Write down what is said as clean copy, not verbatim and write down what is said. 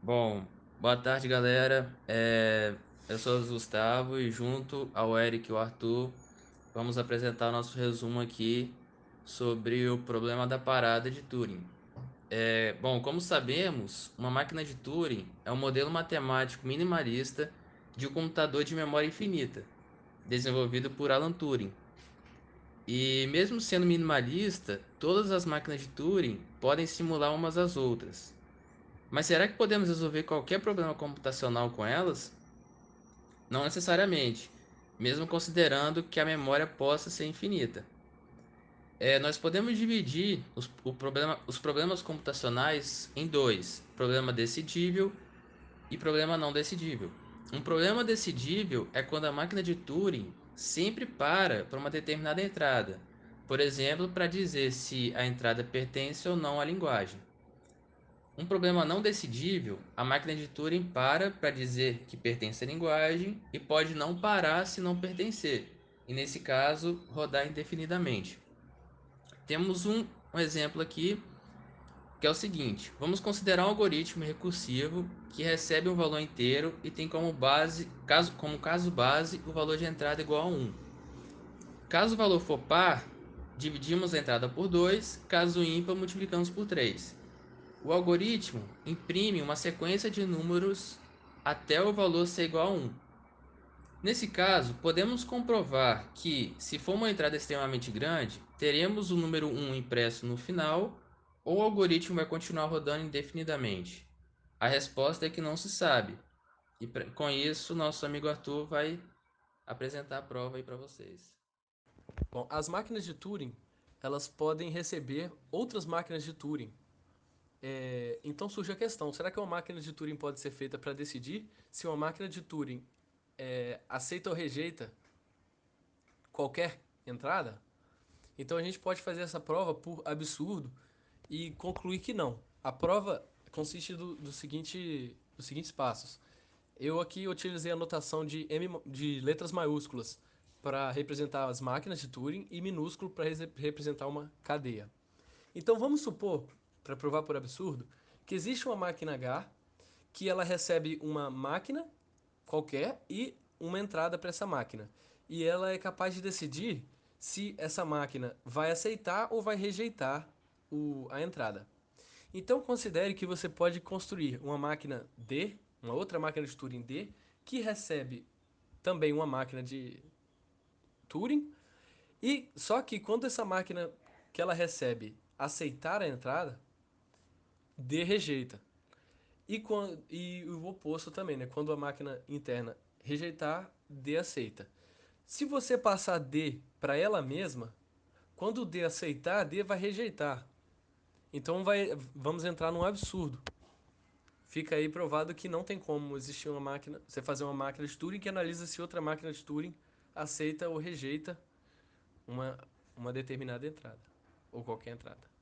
Bom, boa tarde, galera. Eu sou o Gustavo e junto ao Eric e o Arthur, vamos apresentar o nosso resumo aqui sobre o problema da parada de Turing. Bom, como sabemos, uma máquina de Turing é um modelo matemático minimalista de um computador de memória infinita, desenvolvido por Alan Turing. E mesmo sendo minimalista, todas as máquinas de Turing podem simular umas às outras. Mas será que podemos resolver qualquer problema computacional com elas? Não necessariamente, mesmo considerando que a memória possa ser infinita. Nós podemos dividir os problemas computacionais em dois: problema decidível e problema não decidível. Um problema decidível é quando a máquina de Turing sempre para uma determinada entrada, por exemplo, para dizer se a entrada pertence ou não à linguagem. Um problema não decidível, a máquina de Turing para dizer que pertence à linguagem e pode não parar se não pertencer, e nesse caso, rodar indefinidamente. Temos um exemplo aqui que é o seguinte: vamos considerar um algoritmo recursivo que recebe um valor inteiro e tem como caso base o valor de entrada igual a 1. Caso o valor for par, dividimos a entrada por 2, caso ímpar, multiplicamos por 3. O algoritmo imprime uma sequência de números até o valor ser igual a 1. Nesse caso, podemos comprovar que, se for uma entrada extremamente grande, teremos o número 1 impresso no final, ou o algoritmo vai continuar rodando indefinidamente. A resposta é que não se sabe. E com isso, nosso amigo Arthur vai apresentar a prova aí para vocês. Bom, as máquinas de Turing, elas podem receber outras máquinas de Turing. Então surge a questão, será que uma máquina de Turing pode ser feita para decidir se uma máquina de Turing aceita ou rejeita qualquer entrada? Então a gente pode fazer essa prova por absurdo e concluir que não. A prova consiste dos seguintes passos. Eu aqui utilizei a notação de letras maiúsculas para representar as máquinas de Turing e minúsculo para representar uma cadeia. Então vamos supor, para provar por absurdo, que existe uma máquina H que ela recebe uma máquina qualquer e uma entrada para essa máquina. E ela é capaz de decidir se essa máquina vai aceitar ou vai rejeitar a entrada. Então considere que você pode construir uma máquina D, uma outra máquina de Turing D, que recebe também uma máquina de Turing, e só que quando essa máquina que ela recebe aceitar a entrada, D rejeita. E o oposto também, né? Quando a máquina interna rejeitar, D aceita. Se você passar D para ela mesma, quando o D aceitar, D vai rejeitar. Então vamos entrar num absurdo. Fica aí provado que não tem como existir uma máquina, você fazer uma máquina de Turing que analisa se outra máquina de Turing aceita ou rejeita uma, uma determinada entrada, ou qualquer entrada.